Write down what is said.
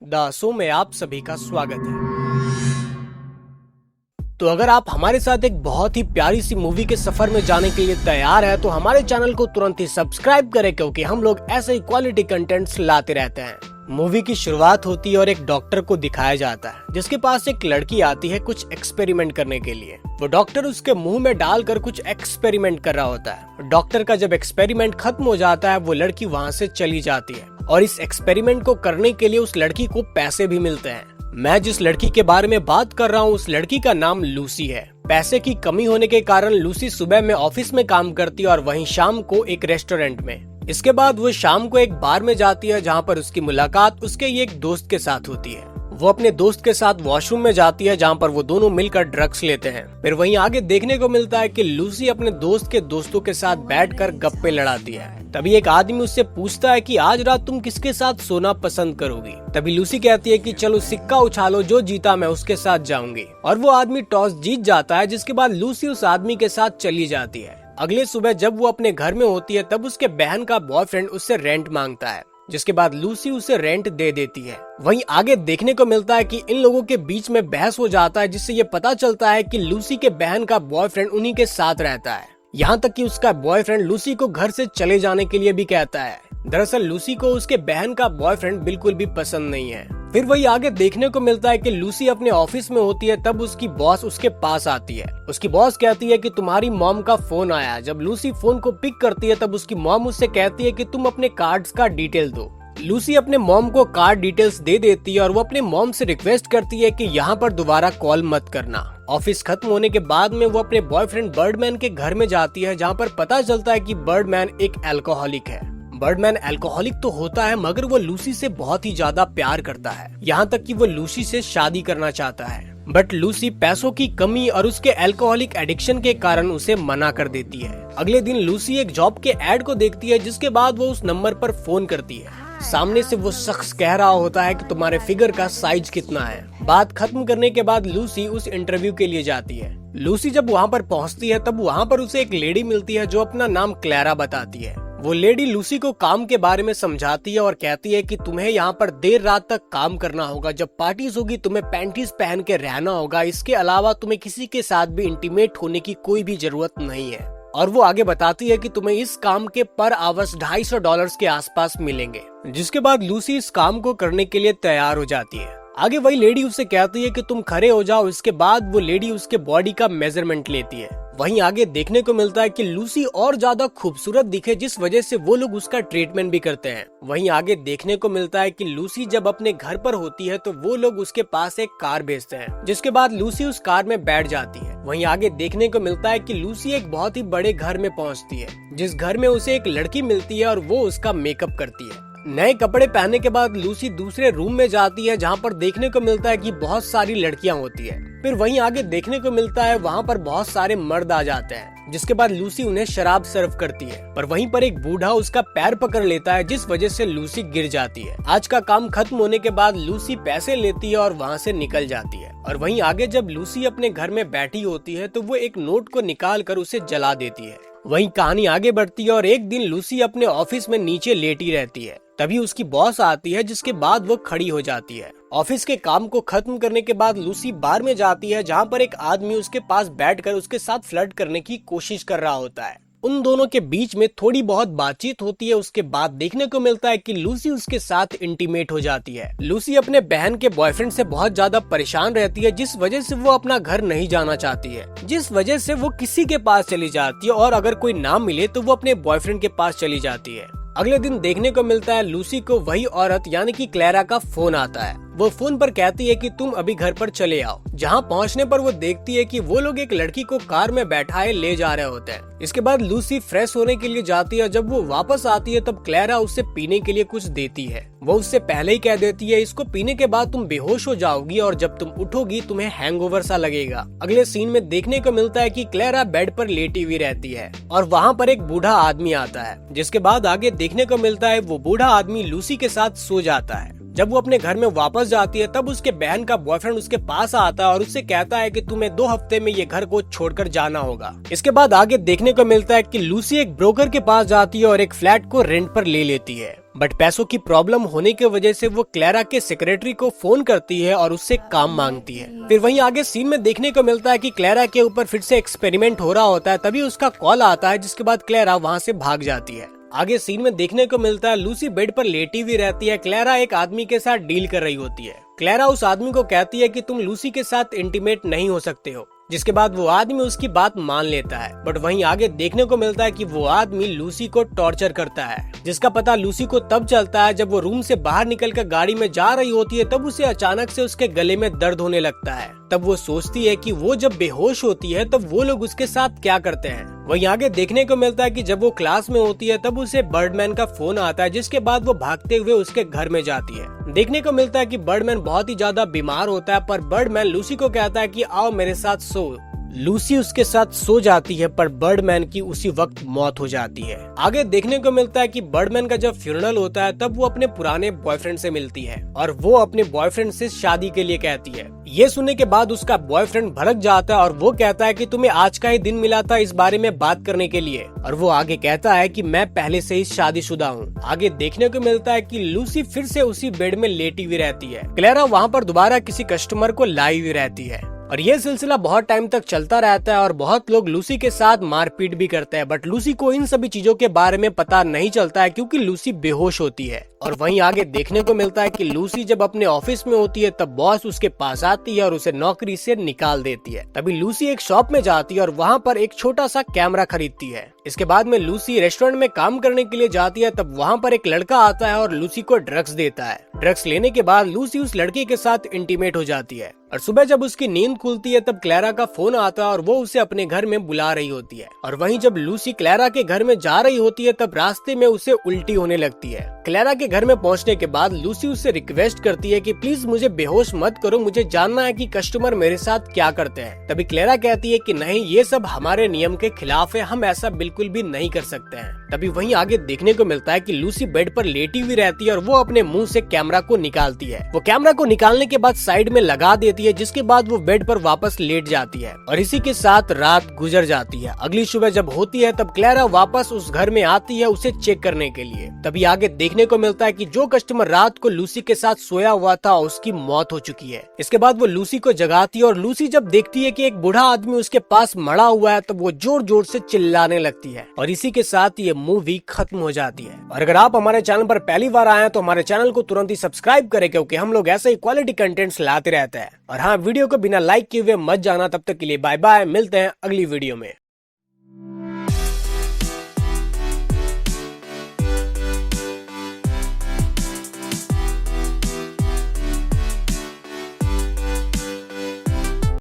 The show में आप सभी का स्वागत है। तो अगर आप हमारे साथ एक बहुत ही प्यारी सी मूवी के सफर में जाने के लिए तैयार है तो हमारे चैनल को तुरंत ही सब्सक्राइब करें, क्योंकि हम लोग ऐसे ही क्वालिटी कंटेंट्स लाते रहते हैं। मूवी की शुरुआत होती है और एक डॉक्टर को दिखाया जाता है जिसके पास एक लड़की आती है कुछ एक्सपेरिमेंट करने के लिए। वो डॉक्टर उसके मुंह में डालकर कुछ एक्सपेरिमेंट कर रहा होता है। डॉक्टर का जब एक्सपेरिमेंट खत्म हो जाता है वो लड़की वहाँ से चली जाती है और इस एक्सपेरिमेंट को करने के लिए उस लड़की को पैसे भी मिलते हैं। मैं जिस लड़की के बारे में बात कर रहा हूँ उस लड़की का नाम लूसी है। पैसे की कमी होने के कारण लूसी सुबह में ऑफिस में काम करती है और वहीं शाम को एक रेस्टोरेंट में। इसके बाद वो शाम को एक बार में जाती है जहाँ पर उसकी मुलाकात उसके एक दोस्त के साथ होती है। वो अपने दोस्त के साथ वॉशरूम में जाती है जहाँ पर वो दोनों मिलकर ड्रग्स लेते हैं। फिर वहीं आगे देखने को मिलता है कि लूसी अपने दोस्त के दोस्तों के साथ बैठकर गप्पे लड़ाती है। तभी एक आदमी उससे पूछता है कि आज रात तुम किसके साथ सोना पसंद करोगी। तभी लूसी कहती है कि चलो सिक्का उछालो, जो जीता मैं उसके साथ जाऊंगी। और वो आदमी टॉस जीत जाता है, जिसके बाद लूसी उस आदमी के साथ चली जाती है। अगले सुबह जब वो अपने घर में होती है तब उसके बहन का बॉयफ्रेंड उससे रेंट मांगता है, जिसके बाद लूसी उसे रेंट दे देती है। वहीं आगे देखने को मिलता है कि इन लोगों के बीच में बहस हो जाता है, जिससे ये पता चलता है कि लूसी के बहन का बॉयफ्रेंड उन्हीं के साथ रहता है। यहाँ तक कि उसका बॉयफ्रेंड लूसी को घर से चले जाने के लिए भी कहता है। दरअसल लूसी को उसके बहन का बॉयफ्रेंड बिल्कुल भी पसंद नहीं है। फिर वही आगे देखने को मिलता है कि लूसी अपने ऑफिस में होती है तब उसकी बॉस उसके पास आती है। उसकी बॉस कहती है कि तुम्हारी मॉम का फोन आया। जब लूसी फोन को पिक करती है तब उसकी मॉम उससे कहती है कि तुम अपने कार्ड्स का डिटेल दो। लूसी अपने मॉम को कार्ड डिटेल्स दे देती है और वो अपने मॉम से रिक्वेस्ट करती है कि यहाँ पर दोबारा कॉल मत करना। ऑफिस खत्म होने के बाद में वो अपने बॉयफ्रेंड बर्डमैन के घर में जाती है, जहाँ पर पता चलता है कि बर्डमैन एक अल्कोहलिक है। बर्डमैन अल्कोहलिक तो होता है मगर वो लूसी से बहुत ही ज्यादा प्यार करता है, यहाँ तक कि वो लूसी से शादी करना चाहता है। बट लूसी पैसों की कमी और उसके अल्कोहलिक एडिक्शन के कारण उसे मना कर देती है। अगले दिन लूसी एक जॉब के एड को देखती है, जिसके बाद वो उस नंबर पर फोन करती है। सामने से वो शख्स कह रहा होता है कि तुम्हारे फिगर का साइज कितना है। बात खत्म करने के बाद लूसी उस इंटरव्यू के लिए जाती है। लूसी जब वहाँ पर पहुँचती है तब वहाँ पर उसे एक लेडी मिलती है जो अपना नाम क्लैरा बताती है। वो लेडी लूसी को काम के बारे में समझाती है और कहती है कि तुम्हें यहाँ पर देर रात तक काम करना होगा। जब पार्टीज होगी तुम्हें पैंटीज पहन के रहना होगा। इसके अलावा तुम्हें किसी के साथ भी इंटीमेट होने की कोई भी जरूरत नहीं है। और वो आगे बताती है कि तुम्हें इस काम के पर आवर्स $250 के आसपास मिलेंगे। जिसके बाद लूसी इस काम को करने के लिए तैयार हो जाती है। आगे वही लेडी उससे कहती है कि तुम खड़े हो जाओ। इसके बाद वो लेडी उसके बॉडी का मेजरमेंट लेती है। वहीं आगे देखने को मिलता है कि लूसी और ज्यादा खूबसूरत दिखे, जिस वजह से वो लोग उसका ट्रीटमेंट भी करते हैं। वहीं आगे देखने को मिलता है कि लूसी जब अपने घर पर होती है तो वो लोग उसके पास एक कार भेजते हैं, जिसके बाद लूसी उस कार में बैठ जाती है। वहीं आगे देखने को मिलता है कि लूसी एक बहुत ही बड़े घर में पहुंचती है, जिस घर में उसे एक लड़की मिलती है और वो उसका मेकअप करती है। नए कपड़े पहनने के बाद लूसी दूसरे रूम में जाती है, जहाँ पर देखने को मिलता है कि बहुत सारी लड़कियां होती है। फिर वहीं आगे देखने को मिलता है वहाँ पर बहुत सारे मर्द आ जाते हैं, जिसके बाद लूसी उन्हें शराब सर्व करती है। पर वहीं पर एक बूढ़ा उसका पैर पकड़ लेता है, जिस वजह से लूसी गिर जाती है। आज का काम खत्म होने के बाद लूसी पैसे लेती है और वहाँ से निकल जाती है। और वहीं आगे जब लूसी अपने घर में बैठी होती है तो वो एक नोट को निकाल कर उसे जला देती है। वहीं कहानी आगे बढ़ती है और एक दिन लूसी अपने ऑफिस में नीचे लेटी रहती है। तभी उसकी बॉस आती है, जिसके बाद वो खड़ी हो जाती है। ऑफिस के काम को खत्म करने के बाद लूसी बार में जाती है, जहाँ पर एक आदमी उसके पास बैठकर उसके साथ फ्लर्ट करने की कोशिश कर रहा होता है। उन दोनों के बीच में थोड़ी बहुत बातचीत होती है। उसके बाद देखने को मिलता है कि लूसी उसके साथ इंटीमेट हो जाती है। लूसी अपने बहन के बॉयफ्रेंड से बहुत ज्यादा परेशान रहती है, जिस वजह से वो अपना घर नहीं जाना चाहती है, जिस वजह से वो किसी के पास चली जाती है और अगर कोई ना मिले तो वो अपने बॉयफ्रेंड के पास चली जाती है। अगले दिन देखने को मिलता है लूसी को वही औरत यानी कि क्लैरा का फोन आता है। वो फोन पर कहती है कि तुम अभी घर पर चले आओ। जहाँ पहुँचने पर वो देखती है कि वो लोग एक लड़की को कार में बैठाए ले जा रहे होते हैं। इसके बाद लूसी फ्रेश होने के लिए जाती है। जब वो वापस आती है तब क्लैरा उससे पीने के लिए कुछ देती है। वो उससे पहले ही कह देती है इसको पीने के बाद तुम बेहोश हो जाओगी और जब तुम उठोगी तुम्हें हैंगओवर सा लगेगा। अगले सीन में देखने को मिलता है कि क्लैरा बेड पर लेटी हुई रहती है और वहाँ पर एक बूढ़ा आदमी आता है, जिसके बाद आगे देखने को मिलता है वो बूढ़ा आदमी लूसी के साथ सो जाता है। जब वो अपने घर में वापस जाती है तब उसके बहन का बॉयफ्रेंड उसके पास आता है और उससे कहता है कि तुम्हें 2 हफ्ते में ये घर को छोड़कर जाना होगा। इसके बाद आगे देखने को मिलता है कि लूसी एक ब्रोकर के पास जाती है और एक फ्लैट को रेंट पर ले लेती है। बट पैसों की प्रॉब्लम होने की वजह से वो क्लेरा के सेक्रेटरी को फोन करती है और उससे काम मांगती है। फिर वहीं आगे सीन में देखने को मिलता है कि क्लेरा के ऊपर फिर से एक्सपेरिमेंट हो रहा होता है, तभी उसका कॉल आता है, जिसके बाद क्लेरा वहाँ से भाग जाती है। आगे सीन में देखने को मिलता है लूसी बेड पर लेटी हुई रहती है। क्लेरा एक आदमी के साथ डील कर रही होती है। क्लेरा उस आदमी को कहती है कि तुम लूसी के साथ इंटीमेट नहीं हो सकते हो, जिसके बाद वो आदमी उसकी बात मान लेता है। बट वहीं आगे देखने को मिलता है कि वो आदमी लूसी को टॉर्चर करता है, जिसका पता लूसी को तब चलता है जब वो रूम से बाहर निकलकर गाड़ी में जा रही होती है। तब उसे अचानक से उसके गले में दर्द होने लगता है। तब वो सोचती है कि वो जब बेहोश होती है तब वो लोग उसके साथ क्या करते हैं। वहीं आगे देखने को मिलता है कि जब वो क्लास में होती है तब उसे बर्डमैन का फोन आता है, जिसके बाद वो भागते हुए उसके घर में जाती है। देखने को मिलता है कि बर्डमैन बहुत ही ज्यादा बीमार होता है, पर बर्डमैन लूसी को कहता है कि आओ मेरे साथ सो। लूसी उसके साथ सो जाती है, पर बर्डमैन की उसी वक्त मौत हो जाती है। आगे देखने को मिलता है कि बर्डमैन का जब फ्यूनरल होता है तब वो अपने पुराने बॉयफ्रेंड से मिलती है और वो अपने बॉयफ्रेंड से शादी के लिए कहती है। ये सुनने के बाद उसका बॉयफ्रेंड भड़क जाता है और वो कहता है कि तुम्हें आज का ही दिन मिला था इस बारे में बात करने के लिए, और वो आगे कहता है कि मैं पहले से ही शादीशुदा हूँ। आगे देखने को मिलता है कि लूसी फिर से उसी बेड में लेटी हुई रहती है। क्लेरा वहाँ पर दोबारा किसी कस्टमर को लाई हुई रहती है और ये सिलसिला बहुत टाइम तक चलता रहता है और बहुत लोग लूसी के साथ मारपीट भी करते हैं। बट लूसी को इन सभी चीजों के बारे में पता नहीं चलता है, क्योंकि लूसी बेहोश होती है। और वहीं आगे देखने को मिलता है कि लूसी जब अपने ऑफिस में होती है तब बॉस उसके पास आती है और उसे नौकरी से निकाल देती है। तभी लूसी एक शॉप में जाती है और वहाँ पर एक छोटा सा कैमरा खरीदती है। इसके बाद में लूसी रेस्टोरेंट में काम करने के लिए जाती है। तब वहाँ पर एक लड़का आता है और लूसी को ड्रग्स देता है। ड्रग्स लेने के बाद लूसी उस लड़के के साथ इंटीमेट हो जाती है और सुबह जब उसकी नींद खुलती है तब क्लेरा का फोन आता है और वो उसे अपने घर में बुला रही होती है। और वहीं जब लूसी क्लेरा के घर में जा रही होती है तब रास्ते में उसे उल्टी होने लगती है। क्लेरा के घर में पहुंचने के बाद लूसी उससे रिक्वेस्ट करती है कि प्लीज मुझे बेहोश मत करो, मुझे जानना है कि कस्टमर मेरे साथ क्या करते हैं। तभी क्लेरा कहती है कि नहीं, ये सब हमारे नियम के खिलाफ है, हम ऐसा बिल्कुल भी नहीं कर सकते हैं। तभी वहीं आगे देखने को मिलता है कि लूसी बेड पर लेटी हुई रहती है और वो अपने मुंह से कैमरा को निकालती है। वो कैमरा को निकालने के बाद साइड में लगा देती है, जिसके बाद वो बेड पर वापस लेट जाती है और इसी के साथ रात गुजर जाती है। अगली सुबह जब होती है तब क्लेरा वापस उस घर में आती है उसे चेक करने के लिए। तभी आगे देखने को मिलता है कि जो कस्टमर रात को लूसी के साथ सोया हुआ था उसकी मौत हो चुकी है। इसके बाद वो लूसी को जगाती है और लूसी जब देखती है कि एक बूढ़ा आदमी उसके पास मरा हुआ है तब वो जोर जोर से चिल्लाने लगती है और इसी के साथ ये मूवी खत्म हो जाती है। और अगर आप हमारे चैनल पर पहली बार आए हैं तो हमारे चैनल को तुरंत ही सब्सक्राइब करें, क्योंकि हम लोग ऐसे ही क्वालिटी कंटेंट्स लाते रहते हैं। और हाँ, वीडियो को बिना लाइक किए हुए मत जाना। तब तक के लिए बाय बाय, मिलते हैं अगली वीडियो में।